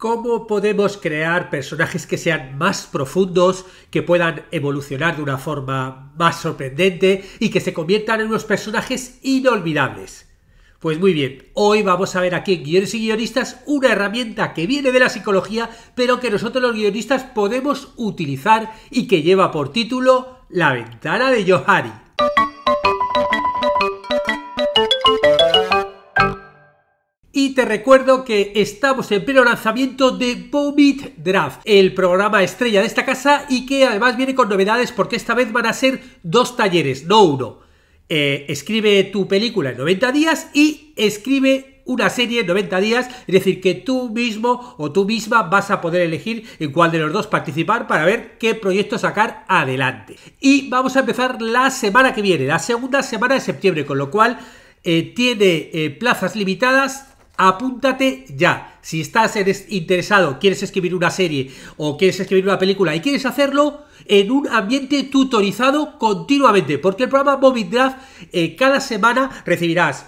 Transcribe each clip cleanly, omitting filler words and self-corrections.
cómo podemos crear personajes que sean más profundos, que puedan evolucionar de una forma más sorprendente y que se conviertan en unos personajes inolvidables. Pues muy bien, hoy vamos a ver aquí en Guiones y Guionistas una herramienta que viene de la psicología, pero que nosotros los guionistas podemos utilizar y que lleva por título La ventana de Johari. Y te recuerdo que estamos en pleno lanzamiento de Vomit Draft, el programa estrella de esta casa, y que además viene con novedades porque esta vez van a ser 2 talleres, no uno. Escribe tu película en 90 días y escribe una serie en 90 días, es decir, que tú mismo o tú misma vas a poder elegir en cuál de los dos participar para ver qué proyecto sacar adelante. Y vamos a empezar la semana que viene, la segunda semana de septiembre, con lo cual tiene plazas limitadas. Apúntate ya. Si estás interesado, quieres escribir una serie o quieres escribir una película y quieres hacerlo en un ambiente tutorizado continuamente, porque el programa Vomit Draft cada semana recibirás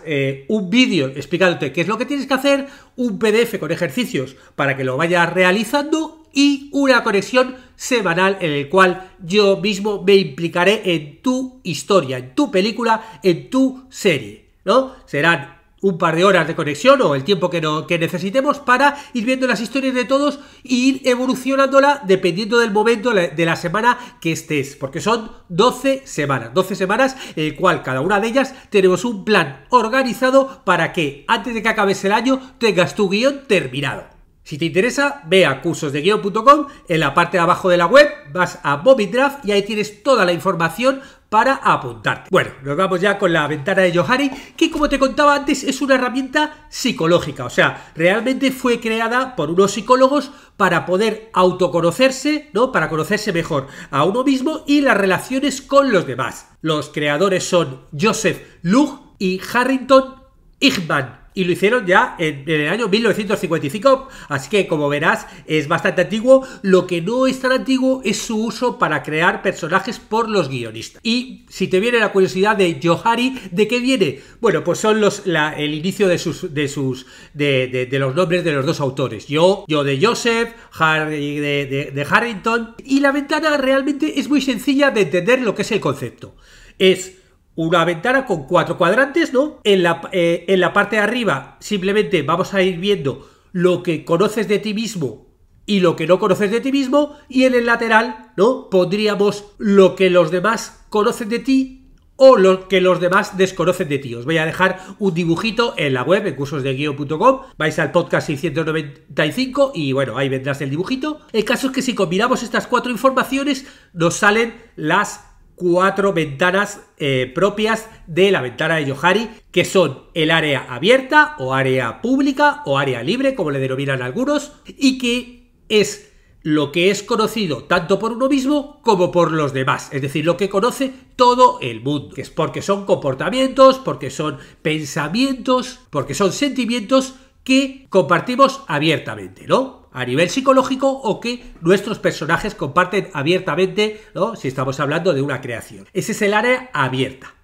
un vídeo explicándote qué es lo que tienes que hacer, un PDF con ejercicios para que lo vayas realizando y una conexión semanal en el cual yo mismo me implicaré en tu historia, en tu película, en tu serie, ¿no? Serán un par de horas de conexión o el tiempo que necesitemos para ir viendo las historias de todos e ir evolucionándola dependiendo del momento de la semana que estés, porque son 12 semanas en el cual cada una de ellas tenemos un plan organizado para que antes de que acabes el año tengas tu guión terminado. Si te interesa, ve a cursosdeguion.com, en la parte de abajo de la web vas a Vomit Draft y ahí tienes toda la información para apuntarte. Bueno, nos vamos ya con la ventana de Johari, que como te contaba antes es una herramienta psicológica, o sea, realmente fue creada por unos psicólogos para poder autoconocerse, ¿no? Para conocerse mejor a uno mismo y las relaciones con los demás. Los creadores son Joseph Lugh y Harrington Ighman. Y lo hicieron ya en el año 1955, así que como verás es bastante antiguo. Lo que no es tan antiguo es su uso para crear personajes por los guionistas. Y si te viene la curiosidad de Johari, ¿de qué viene? Bueno, pues son el inicio de los nombres de los dos autores. Yo de Joseph, Harry de Harrington. Y la ventana realmente es muy sencilla de entender lo que es el concepto. Es una ventana con 4 cuadrantes, ¿no? En la parte de arriba simplemente vamos a ir viendo lo que conoces de ti mismo y lo que no conoces de ti mismo, y en el lateral, ¿no? Pondríamos lo que los demás conocen de ti o lo que los demás desconocen de ti. Os voy a dejar un dibujito en la web, en cursosdeguion.com, vais al podcast 695 y bueno, ahí vendrás el dibujito. El caso es que si combinamos estas 4 informaciones nos salen las 4 ventanas propias de la ventana de Johari, que son el área abierta o área pública o área libre, como le denominan algunos, y que es lo que es conocido tanto por uno mismo como por los demás, es decir, lo que conoce todo el mundo, que es porque son comportamientos, porque son pensamientos, porque son sentimientos que compartimos abiertamente, ¿no? A nivel psicológico, o que nuestros personajes comparten abiertamente, ¿no? Si estamos hablando de una creación. Ese es el área abierta.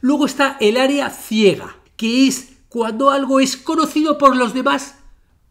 Luego está el área ciega, que es cuando algo es conocido por los demás,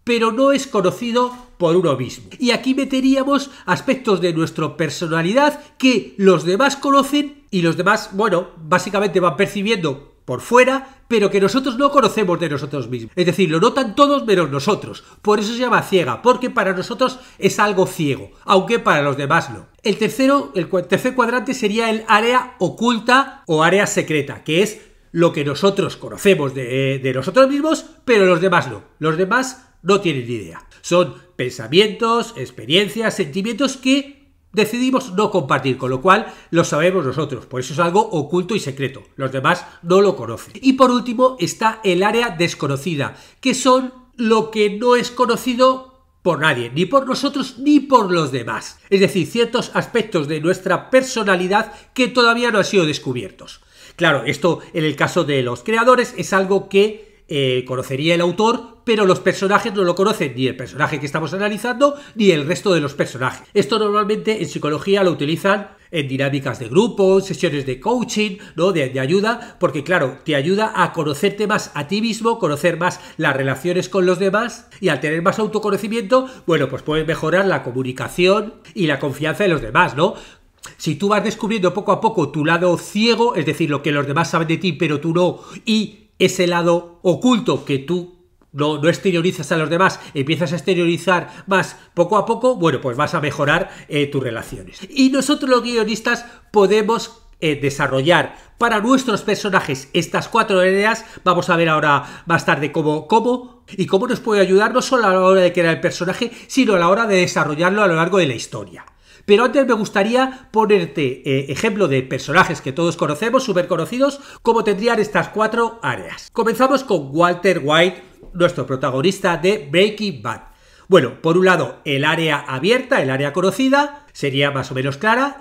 pero no es conocido por uno mismo. Y aquí meteríamos aspectos de nuestra personalidad que los demás conocen y los demás, bueno, básicamente van percibiendo por fuera, pero que nosotros no conocemos de nosotros mismos. Es decir, lo notan todos menos nosotros. Por eso se llama ciega, porque para nosotros es algo ciego, aunque para los demás no. El tercer cuadrante sería el área oculta o área secreta, que es lo que nosotros conocemos de nosotros mismos, pero los demás no. Los demás no tienen ni idea. Son pensamientos, experiencias, sentimientos que decidimos no compartir, con lo cual lo sabemos nosotros, por eso es algo oculto y secreto, los demás no lo conocen. Y por último está el área desconocida, que son lo que no es conocido por nadie, ni por nosotros ni por los demás, es decir, ciertos aspectos de nuestra personalidad que todavía no han sido descubiertos. Claro, esto en el caso de los creadores es algo que conocería el autor, pero los personajes no lo conocen, ni el personaje que estamos analizando, ni el resto de los personajes. Esto normalmente en psicología lo utilizan en dinámicas de grupo, sesiones de coaching, ¿no? De ayuda, porque claro, te ayuda a conocerte más a ti mismo, conocer más las relaciones con los demás, y al tener más autoconocimiento, bueno, pues puedes mejorar la comunicación y la confianza en los demás, ¿no? Si tú vas descubriendo poco a poco tu lado ciego, es decir, lo que los demás saben de ti, pero tú no, y ese lado oculto que tú no exteriorizas a los demás, empiezas a exteriorizar más poco a poco, bueno, pues vas a mejorar tus relaciones. Y nosotros los guionistas podemos desarrollar para nuestros personajes estas 4 áreas. Vamos a ver ahora más tarde cómo nos puede ayudar no solo a la hora de crear el personaje, sino a la hora de desarrollarlo a lo largo de la historia. Pero antes me gustaría ponerte ejemplo de personajes que todos conocemos, súper conocidos, cómo tendrían estas 4 áreas. Comenzamos con Walter White, nuestro protagonista de Breaking Bad. Bueno, por un lado, el área abierta, el área conocida, sería más o menos clara.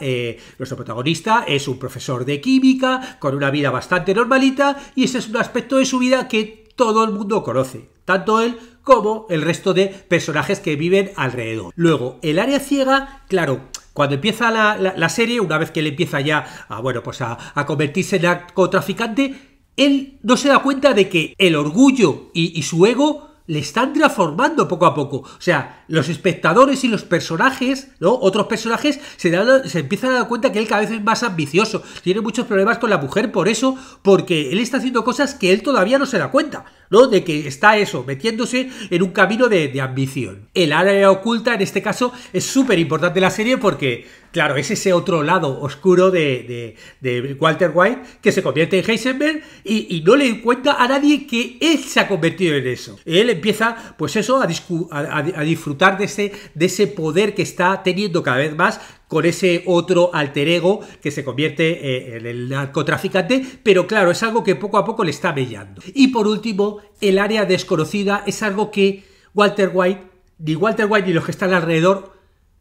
Nuestro protagonista es un profesor de química, con una vida bastante normalita, y ese es un aspecto de su vida que todo el mundo conoce, tanto él como el resto de personajes que viven alrededor. Luego, el área ciega, claro, cuando empieza la serie, una vez que él empieza ya a convertirse en narcotraficante, él no se da cuenta de que el orgullo y su ego le están transformando poco a poco. O sea, los espectadores y los personajes, ¿no? Otros personajes se empiezan a dar cuenta que él cada vez es más ambicioso, tiene muchos problemas con la mujer por eso, porque él está haciendo cosas que él todavía no se da cuenta, ¿no? De que está metiéndose en un camino de ambición. El área oculta, en este caso, es súper importante en la serie porque, claro, es ese otro lado oscuro de Walter White que se convierte en Heisenberg y no le cuenta a nadie que él se ha convertido en eso. Él empieza, pues eso, a disfrutar de ese poder que está teniendo cada vez más con ese otro alter ego que se convierte en el narcotraficante, pero claro, es algo que poco a poco le está mellando. Y por último, el área desconocida es algo que Walter White ni los que están alrededor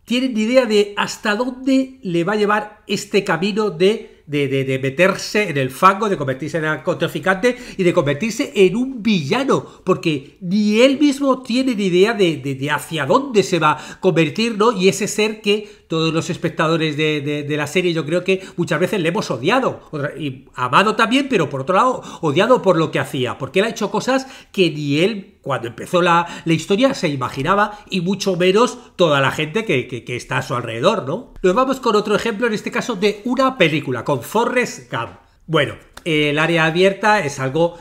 tienen ni idea de hasta dónde le va a llevar este camino de meterse en el fango, de convertirse en narcotraficante y de convertirse en un villano, porque ni él mismo tiene ni idea de hacia dónde se va a convertir, ¿no? Y ese ser que todos los espectadores de la serie yo creo que muchas veces le hemos odiado, y amado también, pero por otro lado odiado por lo que hacía, porque él ha hecho cosas que ni él cuando empezó la historia se imaginaba, y mucho menos toda la gente que está a su alrededor, ¿no? Nos vamos con otro ejemplo, en este caso de una película, con Forrest Gump. Bueno, el área abierta es algo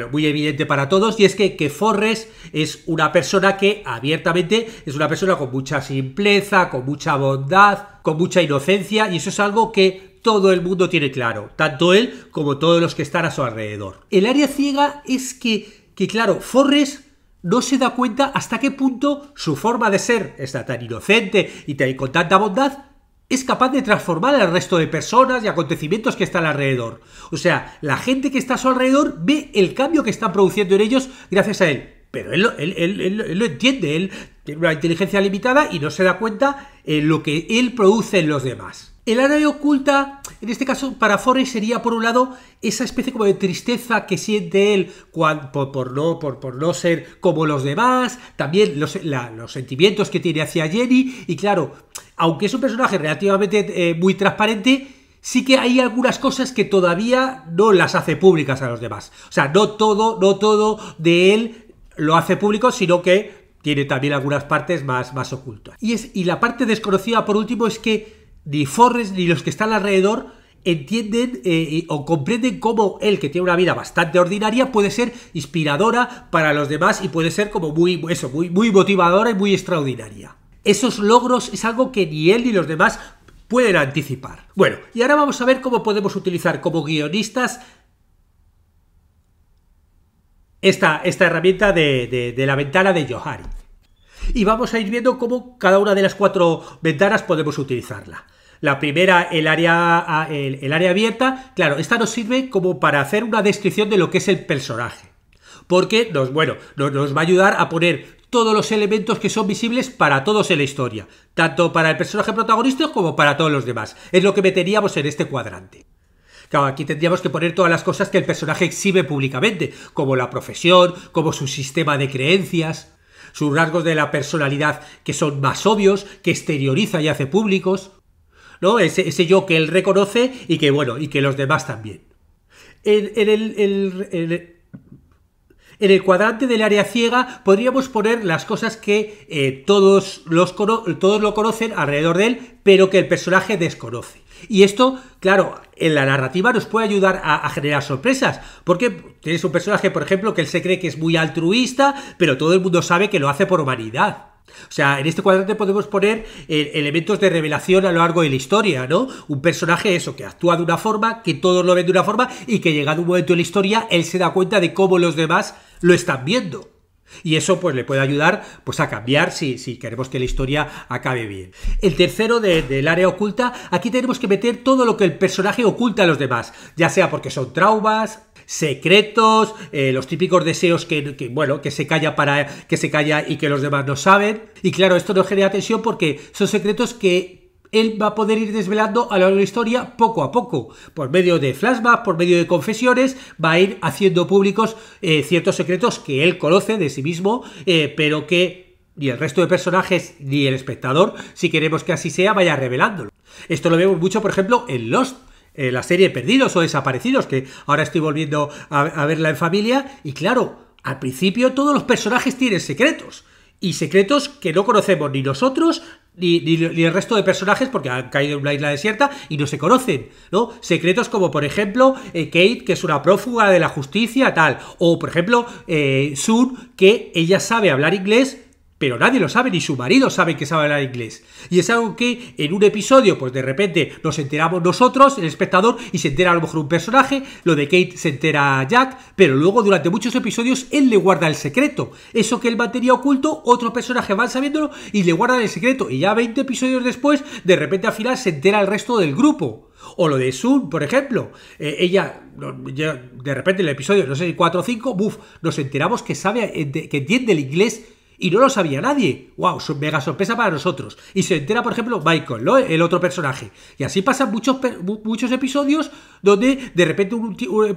muy evidente para todos, y es que Forrest es una persona que abiertamente es una persona con mucha simpleza, con mucha bondad, con mucha inocencia, y eso es algo que todo el mundo tiene claro, tanto él como todos los que están a su alrededor. El área ciega es que claro, Forrest no se da cuenta hasta qué punto su forma de ser está tan inocente y con tanta bondad es capaz de transformar al resto de personas y acontecimientos que están alrededor. O sea, la gente que está a su alrededor ve el cambio que están produciendo en ellos gracias a él. Pero él lo entiende, él tiene una inteligencia limitada y no se da cuenta en lo que él produce en los demás. El área oculta, en este caso para Forrest, sería por un lado esa especie como de tristeza que siente él por no ser como los demás, también los sentimientos que tiene hacia Jenny, y claro, aunque es un personaje relativamente muy transparente, sí que hay algunas cosas que todavía no las hace públicas a los demás. O sea, no todo de él lo hace público, sino que tiene también algunas partes más ocultas. Y la parte desconocida, por último, es que ni Forrest ni los que están alrededor entienden o comprenden cómo él, que tiene una vida bastante ordinaria, puede ser inspiradora para los demás y puede ser como muy motivadora y muy extraordinaria. Esos logros es algo que ni él ni los demás pueden anticipar. Bueno, y ahora vamos a ver cómo podemos utilizar como guionistas esta herramienta de la ventana de Johari. Y vamos a ir viendo cómo cada una de las 4 ventanas podemos utilizarla. La primera, el área abierta, claro, esta nos sirve como para hacer una descripción de lo que es el personaje, porque nos va a ayudar a poner todos los elementos que son visibles para todos en la historia, tanto para el personaje protagonista como para todos los demás. Es lo que meteríamos en este cuadrante. Claro, aquí tendríamos que poner todas las cosas que el personaje exhibe públicamente, como la profesión, como su sistema de creencias, sus rasgos de la personalidad que son más obvios, que exterioriza y hace públicos, ¿no? Ese yo que él reconoce y que, bueno, y que los demás también. En el cuadrante del área ciega podríamos poner las cosas que todos lo conocen alrededor de él, pero que el personaje desconoce. Y esto, claro, en la narrativa nos puede ayudar a generar sorpresas, porque tienes un personaje, por ejemplo, que él se cree que es muy altruista, pero todo el mundo sabe que lo hace por humanidad. O sea, en este cuadrante podemos poner elementos de revelación a lo largo de la historia, ¿no? Un personaje, eso, que actúa de una forma, que todos lo ven de una forma y que llegado un momento en la historia, él se da cuenta de cómo los demás lo están viendo. Y eso pues le puede ayudar pues a cambiar si queremos que la historia acabe bien. El tercero del área oculta, aquí tenemos que meter todo lo que el personaje oculta a los demás, ya sea porque son traumas, secretos, los típicos deseos que se calla y que los demás no saben. Y claro, esto nos genera tensión porque son secretos que él va a poder ir desvelando a lo largo de la historia poco a poco, por medio de flashbacks, por medio de confesiones, va a ir haciendo públicos ciertos secretos que él conoce de sí mismo, pero que ni el resto de personajes ni el espectador, si queremos que así sea, vaya revelándolo. Esto lo vemos mucho, por ejemplo, en Lost, la serie Perdidos o Desaparecidos, que ahora estoy volviendo a verla en familia, y claro, al principio todos los personajes tienen secretos, y secretos que no conocemos ni nosotros ni el resto de personajes porque han caído en una isla desierta y no se conocen, ¿no? Secretos como, por ejemplo, Kate, que es una prófuga de la justicia, tal. O, por ejemplo, Sun, que ella sabe hablar inglés, pero nadie lo sabe, ni su marido sabe que sabe hablar inglés. Y es algo que en un episodio, pues de repente nos enteramos nosotros, el espectador, y se entera a lo mejor un personaje, lo de Kate se entera Jack, pero luego durante muchos episodios él le guarda el secreto. Eso que él mantenía oculto, otro personaje van sabiéndolo y le guardan el secreto. Y ya 20 episodios después, de repente al final se entera el resto del grupo. O lo de Sun, por ejemplo, ella, de repente en el episodio, no sé, 4 o 5, nos enteramos que que entiende el inglés. Y no lo sabía nadie. ¡Wow! Mega sorpresa para nosotros. Y se entera, por ejemplo, Michael, ¿no? El otro personaje. Y así pasan muchos episodios donde de repente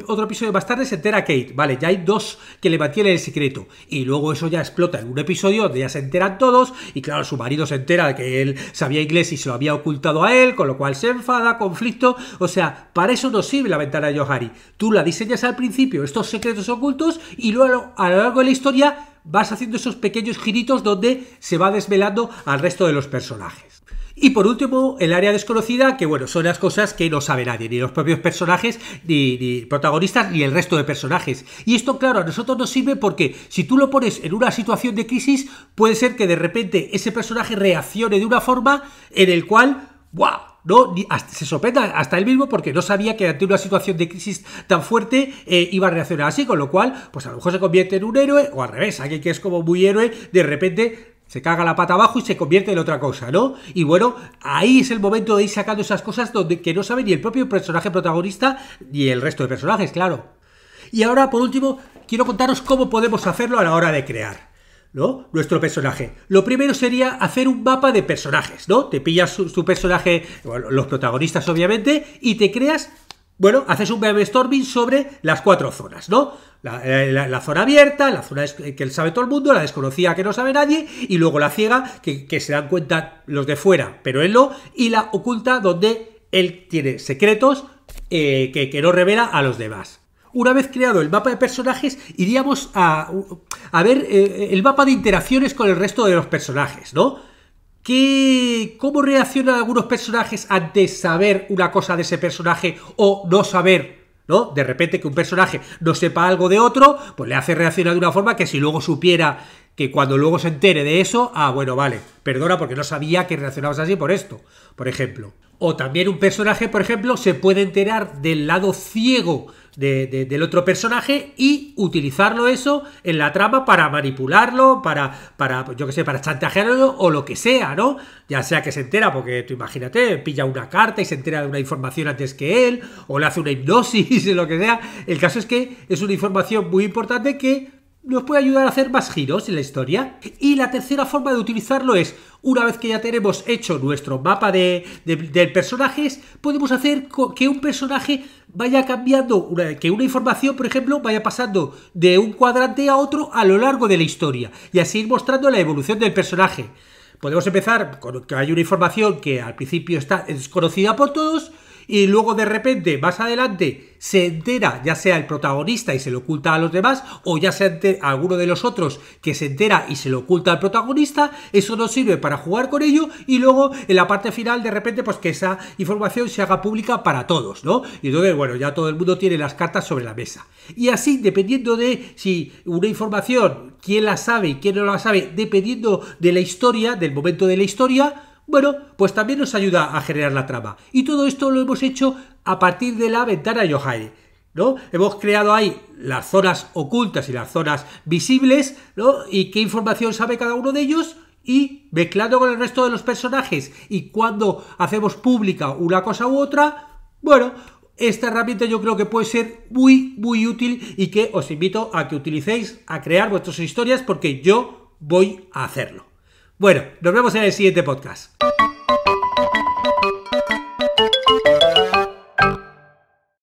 otro episodio más tarde se entera Kate. Vale, ya hay dos que le mantienen el secreto. Y luego eso ya explota en un episodio donde ya se enteran todos. Y claro, su marido se entera de que él sabía inglés y se lo había ocultado a él, con lo cual se enfada, conflicto. O sea, para eso nos sirve la ventana de Johari. Tú la diseñas al principio, estos secretos ocultos, y luego a lo largo de la historia vas haciendo esos pequeños giritos donde se va desvelando al resto de los personajes. Y por último, el área desconocida, que bueno, son las cosas que no sabe nadie, ni los propios personajes, ni protagonistas, ni el resto de personajes. Y esto, claro, a nosotros nos sirve porque si tú lo pones en una situación de crisis, puede ser que de repente ese personaje reaccione de una forma en el cual, ¡wow!, ¿no? Se sorprenda hasta él mismo porque no sabía que ante una situación de crisis tan fuerte iba a reaccionar así, con lo cual, pues a lo mejor se convierte en un héroe, o al revés, alguien que es como muy héroe, de repente se caga la pata abajo y se convierte en otra cosa, ¿no? Y bueno, ahí es el momento de ir sacando esas cosas que no sabe ni el propio personaje protagonista ni el resto de personajes, claro. Y ahora, por último, quiero contaros cómo podemos hacerlo a la hora de crear, ¿no? Nuestro personaje. Lo primero sería hacer un mapa de personajes, ¿no? Te pillas su personaje, bueno, los protagonistas obviamente, y te creas, bueno, haces un brainstorming sobre las 4 zonas, ¿no? La zona abierta, la zona que sabe todo el mundo, la desconocida que no sabe nadie, y luego la ciega que se dan cuenta los de fuera, pero él no, y la oculta donde él tiene secretos que no revela a los demás. Una vez creado el mapa de personajes, iríamos a ver el mapa de interacciones con el resto de los personajes, ¿no? ¿Cómo reaccionan algunos personajes ante saber una cosa de ese personaje o no saber, ¿no? De repente que un personaje no sepa algo de otro, pues le hace reaccionar de una forma que si luego supiera, que cuando luego se entere de eso, bueno, vale, perdona porque no sabía que reaccionabas así por esto, por ejemplo. O también un personaje, por ejemplo, se puede enterar del lado ciego del otro personaje y utilizarlo eso en la trama para manipularlo, para yo que sé, para chantajearlo o lo que sea, ¿no? Ya sea que se entera, porque tú imagínate, pilla una carta y se entera de una información antes que él, o le hace una hipnosis, lo que sea. El caso es que es una información muy importante que nos puede ayudar a hacer más giros en la historia. Y la tercera forma de utilizarlo es, una vez que ya tenemos hecho nuestro mapa de personajes, podemos hacer que un personaje vaya cambiando, que una información, por ejemplo, vaya pasando de un cuadrante a otro a lo largo de la historia, y así ir mostrando la evolución del personaje. Podemos empezar con que hay una información que al principio está desconocida por todos y luego de repente, más adelante, se entera, ya sea el protagonista y se lo oculta a los demás, o ya sea alguno de los otros que se entera y se lo oculta al protagonista. Eso nos sirve para jugar con ello y luego en la parte final, de repente, pues que esa información se haga pública para todos, ¿no? Y entonces, bueno, ya todo el mundo tiene las cartas sobre la mesa. Y así, dependiendo de si una información, quién la sabe y quién no la sabe, dependiendo de la historia, del momento de la historia, bueno, pues también nos ayuda a generar la trama. Y todo esto lo hemos hecho a partir de la ventana Yohai, ¿no? Hemos creado ahí las zonas ocultas y las zonas visibles, ¿no? Y qué información sabe cada uno de ellos y mezclando con el resto de los personajes. Y cuando hacemos pública una cosa u otra, bueno, esta herramienta yo creo que puede ser muy, muy útil y que os invito a que utilicéis a crear vuestras historias porque yo voy a hacerlo. Bueno, nos vemos en el siguiente podcast.